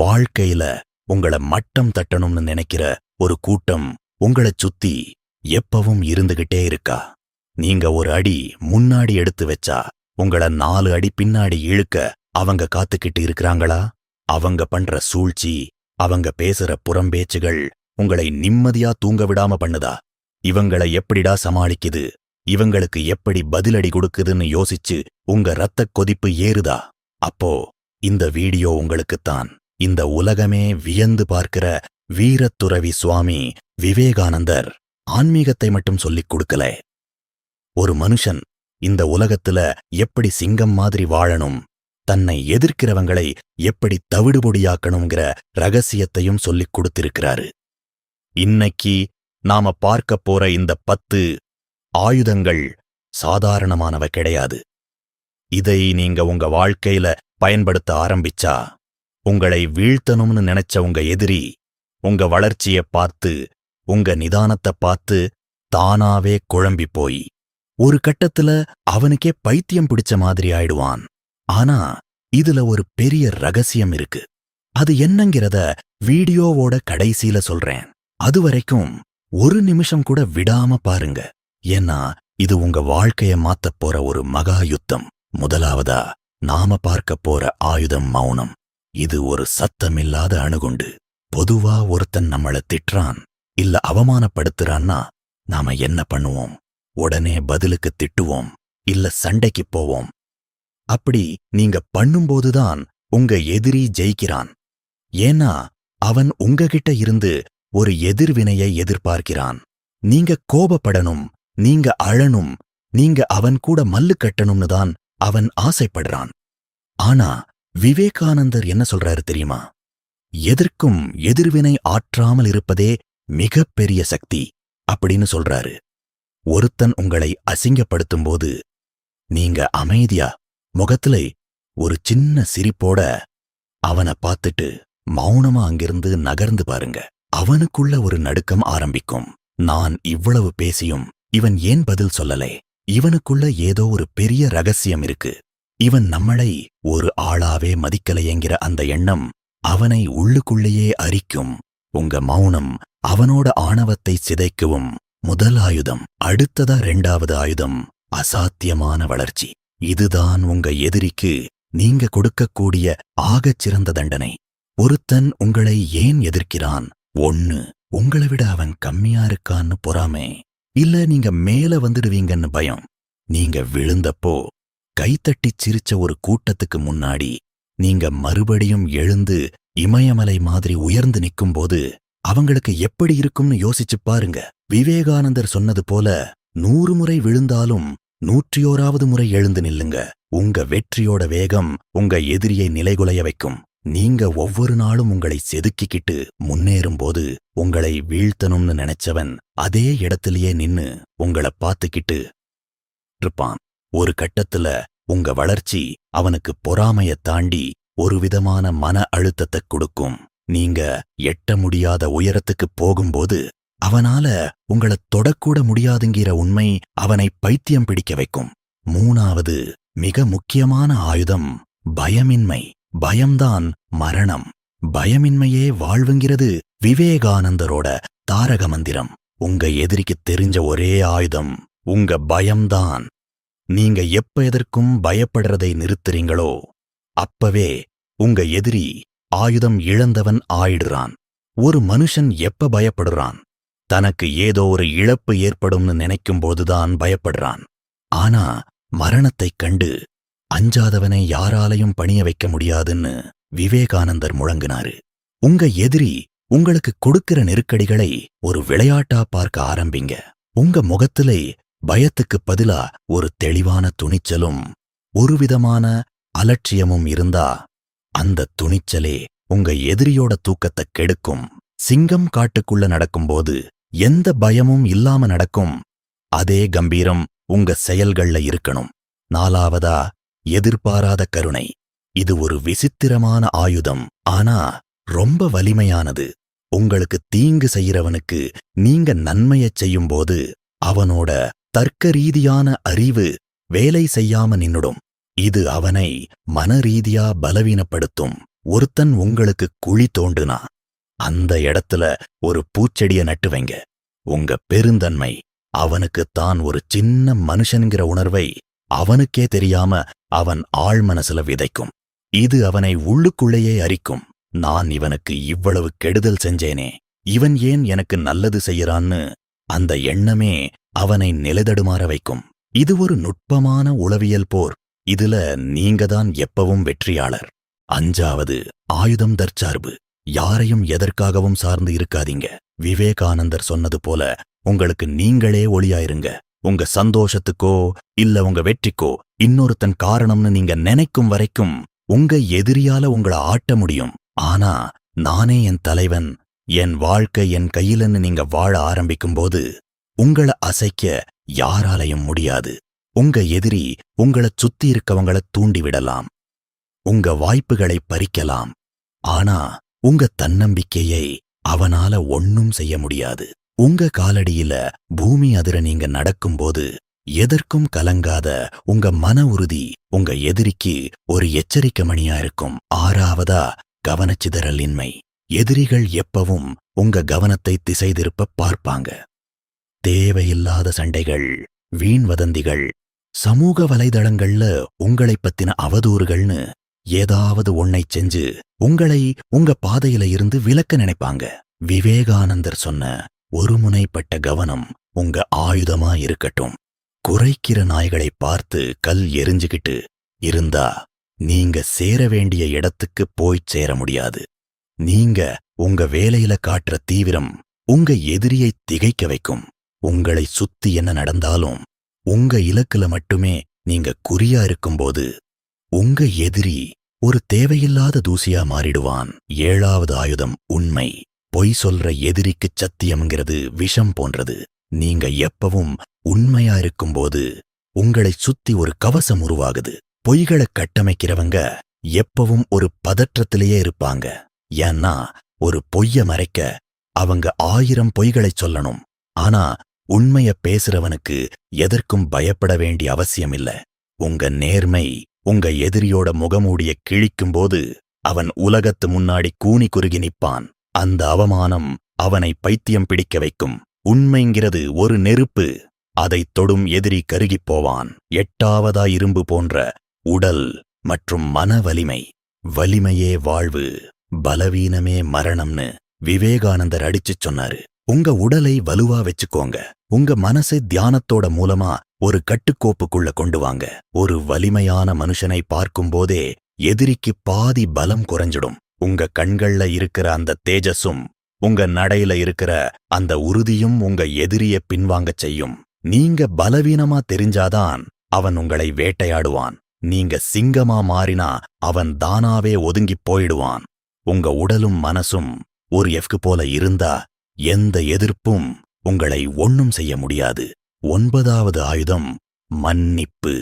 வாழ்க்கையில உங்கள மட்டம் தட்டணும்னு நினைக்கிற ஒரு கூட்டம் உங்களச் சுத்தி எப்பவும் இருந்துகிட்டே இருக்கா? நீங்க ஒரு அடி முன்னாடி எடுத்து வச்சா உங்கள 4 அடி பின்னாடி இழுக்க அவங்க காத்துக்கிட்டு இருக்கிறாங்களா? அவங்க பண்ற சூழ்ச்சி, அவங்க பேசுற புறம்பேச்சுகள் உங்களை நிம்மதியா தூங்க விடாம பண்ணுதா? இவங்களை எப்படிடா சமாளிக்குது, இவங்களுக்கு எப்படி பதிலடி கொடுக்குதுன்னு யோசிச்சு உங்க இரத்தக் கொதிப்பு ஏறுதா? அப்போ இந்த வீடியோ உங்களுக்குத்தான். இந்த உலகமே வியந்து பார்க்கிற வீரத்துறவி சுவாமி விவேகானந்தர் ஆன்மீகத்தை மட்டும் சொல்லிக் கொடுக்கல. ஒரு மனுஷன் இந்த உலகத்துல எப்படி சிங்கம் மாதிரி வாழணும், தன்னை எதிர்க்கிறவங்களை எப்படி தவிடுபொடியாக்கணுங்கிற ரகசியத்தையும் சொல்லிக் கொடுத்திருக்கிறாரு. இன்னைக்கு நாம பார்க்கப் போற இந்த 10 ஆயுதங்கள் சாதாரணமானவ கிடையாது. இதை நீங்க உங்க வாழ்க்கையில பயன்படுத்த ஆரம்பிச்சா, உங்களை வீழ்த்தணும்னு நினைச்ச உங்க எதிரி உங்க வளர்ச்சிய பார்த்து, உங்க நிதானத்தை பார்த்து தானாவே குழம்பி போய் ஒரு கட்டத்துல அவனுக்கே பைத்தியம் பிடிச்ச மாதிரி ஆயிடுவான். ஆனா இதுல ஒரு பெரிய ரகசியம் இருக்கு. அது என்னங்கிறத வீடியோவோட கடைசியில சொல்றேன். அதுவரைக்கும் ஒரு நிமிஷம் கூட விடாம பாருங்க. ஏன்னா இது உங்க வாழ்க்கைய மாத்தப் போற ஒரு மகா யுத்தம். முதலாவதா நாம பார்க்க போற ஆயுதம் மௌனம். இது ஒரு சத்தமில்லாத அணுகுண்டு. பொதுவா ஒருத்தன் நம்மள திட்டுறான் இல்ல அவமானப்படுத்துறான்னா நாம என்ன பண்ணுவோம்? உடனே பதிலுக்கு திட்டுவோம் இல்ல சண்டைக்கு போவோம். அப்படி நீங்க பண்ணும்போதுதான் உங்க எதிரி ஜெயிக்கிறான். ஏன்னா அவன் உங்ககிட்ட இருந்து ஒரு எதிர்வினையை எதிர்பார்க்கிறான். நீங்க கோபப்படணும், நீங்க அழணும், நீங்க அவன் கூட மல்லு கட்டணும்னு தான் அவன் ஆசைப்படுறான். ஆனா விவேகானந்தர் என்ன சொல்றாரு தெரியுமா? எதற்கும் எதிர்வினை ஆற்றாமல் இருப்பதே மிகப்பெரிய சக்தி அப்படின்னு சொல்றாரு. ஒருத்தன் உங்களை அசிங்கப்படுத்தும்போது நீங்க அமைதியா முகத்துல ஒரு சின்ன சிரிப்போட அவனை பார்த்துட்டு மௌனமா அங்கிருந்து நகர்ந்து பாருங்க. அவனுக்குள்ள ஒரு நடுக்கம் ஆரம்பிக்கும். நான் இவ்வளவு பேசியும் இவன் ஏன் பதில் சொல்லலே? இவனுக்குள்ள ஏதோ ஒரு பெரிய ரகசியம் இருக்கு. இவன் நம்மளை ஒரு ஆளாவே மதிக்கலையேங்கிற அந்த எண்ணம் அவனை உள்ளுக்குள்ளேயே அரிக்கும். உங்க மௌனம் அவனோட ஆணவத்தை சிதைக்கவும் முதல் ஆயுதம். அடுத்ததா 2வது ஆயுதம் அசாத்தியமான வளர்ச்சி. இதுதான் உங்க எதிரிக்கு நீங்க கொடுக்கக்கூடிய ஆகச் சிறந்த தண்டனை. ஒருத்தன் உங்களை ஏன் எதிர்க்கிறான்? 1, உங்களை விட அவன் கம்மியா இருக்கான்னு பொறாமை, இல்ல நீங்க மேல வந்துடுவீங்கன்னு பயம். நீங்க விழுந்தப்போ கைத்தட்டிச் சிரிச்ச ஒரு கூட்டத்துக்கு முன்னாடி நீங்க மறுபடியும் எழுந்து இமயமலை மாதிரி உயர்ந்து நிக்கும்போது அவங்களுக்கு எப்படி இருக்கும்னு யோசிச்சு பாருங்க. விவேகானந்தர் சொன்னது போல 100 முறை விழுந்தாலும் 101வது முறை எழுந்து நில்லுங்க. உங்க வெற்றியோட வேகம் உங்க எதிரியை நிலைகுலைய வைக்கும். நீங்க ஒவ்வொரு நாளும் உங்களை செதுக்கிக்கிட்டு முன்னேறும்போது உங்களை வீழ்த்தணும்னு நினைச்சவன் அதே இடத்திலேயே நின்னு உங்கள பார்த்துக்கிட்டு இருப்பான். ஒரு கட்டத்துல உங்க வளர்ச்சி அவனுக்கு பொறாமையத் தாண்டி ஒரு விதமான மன அழுத்தத்தை கொடுக்கும். நீங்க எட்ட முடியாத உயரத்துக்கு போகும்போது அவனால உங்களை தொடக்கூட முடியாதுங்கிற உண்மை அவனை பைத்தியம் பிடிக்க வைக்கும். 3வது மிக முக்கியமான ஆயுதம் பயமின்மை. பயம்தான் மரணம். பயமின்மையே வாழ்வுங்கிறது விவேகானந்தரோட தாரக மந்திரம். உங்க எதிரிக்கு தெரிஞ்ச ஒரே ஆயுதம் உங்க பயம்தான். நீங்க எப்ப எதற்கும் பயப்படுறதை நிறுத்துறீங்களோ அப்பவே உங்க எதிரி ஆயுதம் இழந்தவன் ஆயிடுறான். ஒரு மனுஷன் எப்ப பயப்படுறான்? தனக்கு ஏதோ ஒரு இழப்பு ஏற்படும்னு நினைக்கும்போதுதான் பயப்படுறான். ஆனா மரணத்தைக் கண்டு அஞ்சாதவனை யாராலையும் பணிய வைக்க முடியாதுன்னு விவேகானந்தர் முழங்கினாரு. உங்க எதிரி உங்களுக்கு கொடுக்கிற நெருக்கடிகளை ஒரு விளையாட்டா பார்க்க ஆரம்பிங்க. உங்க முகத்திலே பயத்துக்கு பதிலா ஒரு தெளிவான துணிச்சலும் ஒருவிதமான அலட்சியமும் இருந்தா அந்த துணிச்சலே உங்க எதிரியோட தூக்கத்தை கெடுக்கும். சிங்கம் காட்டுக்குள்ள நடக்கும்போது எந்த பயமும் இல்லாம நடக்கும். அதே கம்பீரம் உங்க செயல்கள்ல இருக்கணும். 4வதா எதிர்பாராத கருணை. இது ஒரு விசித்திரமான ஆயுதம். ஆனா ரொம்ப வலிமையானது. உங்களுக்கு தீங்கு செய்யறவனுக்கு நீங்க நன்மையச் செய்யும்போது அவனோட தர்க்க ரீதியான அறிவு வேலை செய்யாம நின்னுடும். இது அவனை மனரீதியா பலவீனப்படுத்தும். ஒருத்தன் உங்களுக்கு குழி தோண்டுனா அந்த இடத்துல ஒரு பூச்செடிய நட்டு வைங்க. உங்க பெருந்தன்மை அவனுக்கு தான் ஒரு சின்ன மனுஷன்கிற உணர்வை அவனுக்கே தெரியாம அவன் ஆழ்மனசுல விதைக்கும். இது அவனை உள்ளுக்குள்ளேயே அரிக்கும். நான் இவனுக்கு இவ்வளவு கெடுதல் செஞ்சேனே, இவன் ஏன் எனக்கு நல்லது செய்யறான்னு அந்த எண்ணமே அவனை நிலைதடுமாற வைக்கும். இது ஒரு நுட்பமான உளவியல் போர். இதுல நீங்க தான் எப்பவும் வெற்றியாளர். 5வது ஆயுதம் தற்சார்பு. யாரையும் எதற்காகவும் சார்ந்து இருக்காதீங்க. விவேகானந்தர் சொன்னது போல உங்களுக்கு நீங்களே ஒளியாயிருங்க. உங்க சந்தோஷத்துக்கோ இல்ல உங்க வெற்றிக்கோ இன்னொருத்தன் காரணம்னு நீங்க நினைக்கும் வரைக்கும் உங்க எதிரியால உங்களை ஆட்ட முடியும். ஆனா நானே என் தலைவன், என் வாழ்க்கை என் கையிலன்னு நீங்க வாழ ஆரம்பிக்கும்போது உங்களை அசைக்க யாராலையும் முடியாது. உங்க எதிரி உங்களை சுத்தி இருக்கவங்கள தூண்டிவிடலாம், உங்க வாய்ப்புகளை பறிக்கலாம். ஆனா உங்க தன்னம்பிக்கையை அவனால ஒன்னும் செய்ய முடியாது. உங்க காலடியில பூமி அதிர நீங்க நடக்கும்போது எதற்கும் கலங்காத உங்க மன உறுதி உங்க எதிரிக்கு ஒரு எச்சரிக்கை மணியா இருக்கும். 6வதா கவனச்சிதறலின்மை. எதிரிகள் எப்பவும் உங்க கவனத்தை திசை திருப்ப பார்ப்பாங்க. தேவையில்லாத சண்டைகள், வீண் வதந்திகள், சமூக வலைதளங்கள்ல உங்களை பத்தின அவதூறுகள்னு ஏதாவது ஒன்னை செஞ்சு உங்களை உங்க பாதையில இருந்து விலக்க நினைப்பாங்க. விவேகானந்தர் சொன்ன ஒருமுனைப்பட்ட கவனம் உங்க ஆயுதமா இருக்கட்டும். குறைக்கிற நாய்களை பார்த்து கல் எரிஞ்சுகிட்டு இருந்தா நீங்க சேர வேண்டிய இடத்துக்கு போய் சேர முடியாது. நீங்க உங்க வேலையில காட்டுற தீவிரம் உங்க எதிரியை திகைக்க வைக்கும். உங்களை சுத்தி என்ன நடந்தாலும் உங்க இலக்குல மட்டுமே நீங்க குறியா இருக்கும்போது உங்க எதிரி ஒரு தேவையில்லாத தூசியா மாறிடுவான். 7வது ஆயுதம் உண்மை. பொய் சொல்ற எதிரிக்கு சத்தியம்ங்கிறது விஷம் போன்றது. நீங்க எப்பவும் உண்மையா இருக்கும்போது உங்களை சுத்தி ஒரு கவசம் உருவாகுது. பொய்களை கட்டமைக்கிறவங்க எப்பவும் ஒரு பதற்றத்திலேயே இருப்பாங்க. ஏன்னா ஒரு பொய்ய மறைக்க அவங்க 1000 பொய்களை சொல்லணும். ஆனா உண்மைய பேசுறவனுக்கு எதற்கும் பயப்பட வேண்டிய அவசியம் இல்ல. உங்க நேர்மை உங்க எதிரியோட முகமூடிய கிழிக்கும்போது அவன் உலகத்து முன்னாடி கூனி குறுகி நிப்பான். அந்த அவமானம் அவனை பைத்தியம் பிடிக்க வைக்கும். உண்மைங்கிறது ஒரு நெருப்பு, அதை தொடும் எதிரி கருகிப் போவான். 8வதா இரும்பு போன்ற உடல் மற்றும் மன வலிமை. வலிமையே வாழ்வு, பலவீனமே மரணம்னு விவேகானந்தர் அடிச்சுச் சொன்னாரு. உங்க உடலை வலுவா வச்சுக்கோங்க. உங்க மனசை தியானத்தோட மூலமா ஒரு கட்டுக்கோப்புக்குள்ள கொண்டு வாங்க. ஒரு வலிமையான மனுஷனை பார்க்கும்போதே எதிரிக்கு பாதி பலம் குறைஞ்சிடும். உங்க கண்கள்ல இருக்கிற அந்த தேஜஸும் உங்க நடையில இருக்கிற அந்த உறுதியும் உங்க எதிரிய பின்வாங்கச் செய்யும். நீங்க பலவீனமா தெரிஞ்சாதான் அவன் உங்களை வேட்டையாடுவான். நீங்க சிங்கமா மாறினா அவன் தானாவே ஒதுங்கிப் போயிடுவான். உங்க உடலும் மனசும் ஒரு எஃப்கு போல இருந்தா எந்த எதிர்ப்பும் உங்களை ஒன்னும் செய்ய முடியாது. 9வது ஆயுதம் மன்னிப்பு.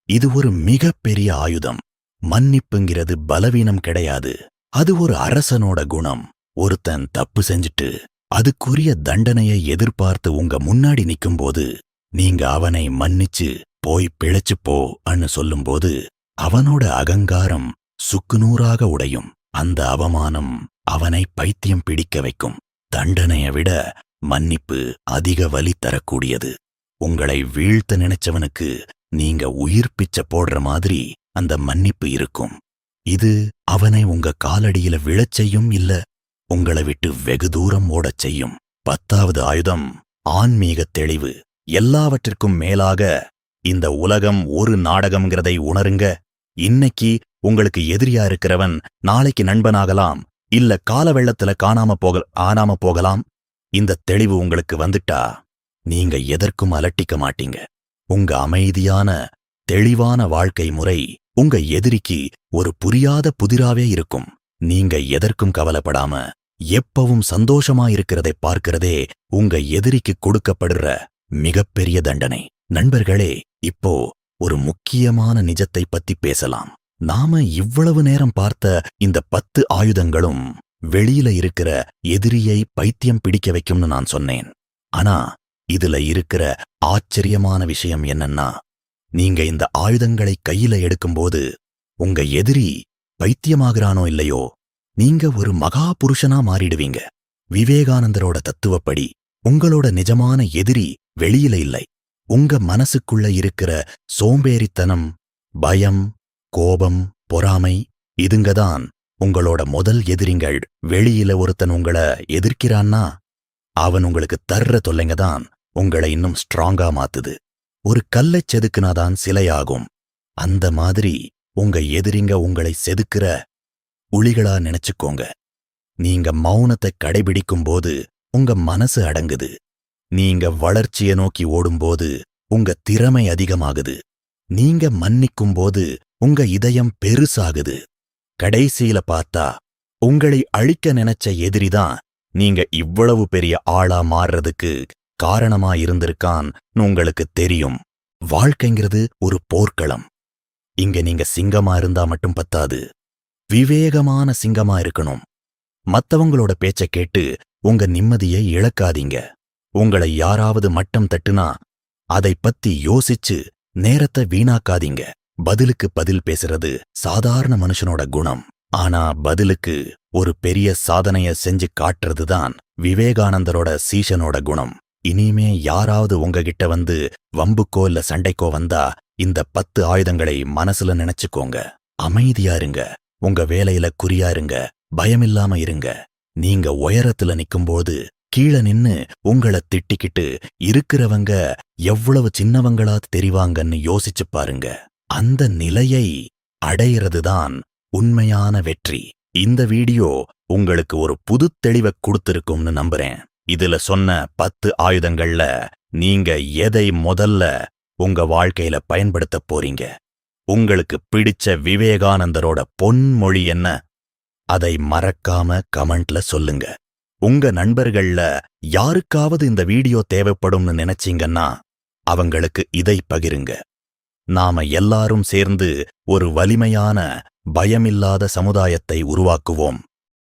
இது ஒரு மிகப்பெரிய ஆயுதம். மன்னிப்புங்கிறது பலவீனம் கிடையாது, அது ஒரு அரசனோட குணம். ஒருத்தன் தப்பு செஞ்சுட்டு அதுக்குரிய தண்டனையை எதிர்பார்த்து உங்க முன்னாடி நிக்கும்போது நீங்க அவனை மன்னிச்சு போய் பிழைச்சு போ அன்னு சொல்லும்போது அவனோட அகங்காரம் சுக்குநூறாக உடையும். அந்த அவமானம் அவனை பைத்தியம் பிடிக்க வைக்கும். தண்டனையை விட மன்னிப்பு அதிக வலி தரக்கூடியது. உங்களை வீழ்த்த நினைச்சவனுக்கு நீங்க உயிர் பிச்சை போடுற மாதிரி அந்த மன்னிப்பு இருக்கும். இது அவனை உங்க காலடியில விழச் செய்யும், இல்ல உங்களை விட்டு வெகு தூரம் ஓடச் செய்யும். 10வது ஆயுதம் ஆன்மீக தெளிவு. எல்லாவற்றிற்கும் மேலாக இந்த உலகம் ஒரு நாடகம்ங்கிறதை உணருங்க. இன்னைக்கு உங்களுக்கு எதிரியா இருக்கிறவன் நாளைக்கு நண்பனாகலாம், இல்ல கால வெள்ளத்துல காணாம போகலாம். இந்த தெளிவு உங்களுக்கு வந்துட்டா நீங்க எதற்கும் அலட்டிக்க மாட்டீங்க. உங்க அமைதியான தெளிவான வாழ்க்கை முறை உங்க எதிரிக்கு ஒரு புரியாத புதிராவே இருக்கும். நீங்க எதற்கும் கவலைப்படாம எப்பவும் சந்தோஷமா இருக்கிறதை பார்க்கிறதே உங்க எதிரிக்கு கொடுக்கப்படுற மிகப்பெரிய தண்டனை. நண்பர்களே, இப்போ ஒரு முக்கியமான நிஜத்தை பத்தி பேசலாம். நாம இவ்வளவு நேரம் பார்த்த இந்த 10 ஆயுதங்களும் வெளியில இருக்கிற எதிரியை பைத்தியம் பிடிக்க வைக்கும்னு நான் சொன்னேன். ஆனா இதுல இருக்கிற ஆச்சரியமான விஷயம் என்னன்னா, நீங்க இந்த ஆயுதங்களை கையில எடுக்கும்போது உங்க எதிரி பைத்தியமாகறானோ இல்லையோ, நீங்க ஒரு மகா புருஷனா மாறிடுவீங்க. விவேகானந்தரோட தத்துவப்படி உங்களோட நிஜமான எதிரி வெளியில இல்லை, உங்க மனசுக்குள்ள இருக்கிற சோம்பேறித்தனம், பயம், கோபம், பொறாமை, இதுங்கதான் உங்களோட முதல் எதிரிங்கள். வெளியில ஒருத்தன் உங்களை எதிர்க்கிறான்னா அவன் உங்களுக்கு தர்ற தொல்லைங்க தான் உங்களை இன்னும் ஸ்ட்ராங்கா மாத்துது. ஒரு கல்லைச் செதுக்குனாதான் சிலையாகும். அந்த மாதிரி உங்க எதிரிங்க உங்களை செதுக்குற உளிகளா நினைச்சுக்கோங்க. நீங்க மௌனத்தை கடைபிடிக்கும்போது உங்க மனசு அடங்குது. நீங்க வளர்ச்சியை நோக்கி ஓடும்போது உங்க திறமை அதிகமாகுது. நீங்க மன்னிக்கும்போது உங்க இதயம் பெருசாகுது. கடைசியில பார்த்தா உங்களை அழிக்க நினைச்ச எதிரிதான் நீங்க இவ்வளவு பெரிய ஆளா மாறுறதுக்கு காரணமா இருந்திருக்கான்னு உங்களுக்கு தெரியும். வாழ்க்கைங்கிறது ஒரு போர்க்களம். இங்க நீங்க சிங்கமா இருந்தா மட்டும் பத்தாது, விவேகமான சிங்கமா இருக்கணும். மத்தவங்களோட பேச்ச கேட்டு உங்க நிம்மதியை இழக்காதீங்க. உங்களை யாராவது மட்டம் தட்டுனா அதை பத்தி யோசிச்சு நேரத்தை வீணாக்காதீங்க. பதிலுக்கு பதில் பேசுறது சாதாரண மனுஷனோட குணம். ஆனா பதிலுக்கு ஒரு பெரிய சாதனைய செஞ்சு காட்டுறதுதான் விவேகானந்தரோட சீஷனோட குணம். இனிமே யாராவது உங்ககிட்ட வந்து வம்புக்கோ இல்ல சண்டைக்கோ வந்தா இந்த 10 ஆயுதங்களை மனசுல நினைச்சுக்கோங்க. அமைதியா இருங்க, உங்க வேலையில குறியா இருங்க, பயமில்லாம இருங்க. நீங்க உயரத்துல நிக்கும்போது கீழ நின்னு உங்கள திட்டிக்கிட்டு இருக்கிறவங்க எவ்வளவு சின்னவங்களா தெரிவாங்கன்னு யோசிச்சு பாருங்க. அந்த நிலையை அடையிறதுதான் உண்மையான வெற்றி. இந்த வீடியோ உங்களுக்கு ஒரு புது தெளிவை கொடுத்திருக்கும்னு நம்புறேன். இதுல சொன்ன 10 ஆயுதங்கள்ல நீங்க எதை முதல்ல உங்க வாழ்க்கையில பயன்படுத்த போறீங்க? உங்களுக்கு பிடிச்ச விவேகானந்தரோட பொன்மொழி என்ன? அதை மறக்காம கமெண்ட்ல சொல்லுங்க. உங்க நண்பர்கள்ல யாருக்காவது இந்த வீடியோ தேவைப்படும்னு நினைச்சீங்கன்னா அவங்களுக்கு இதை பகிருங்க. நாம எல்லாரும் சேர்ந்து ஒரு வலிமையான பயமில்லாத சமுதாயத்தை உருவாக்குவோம்.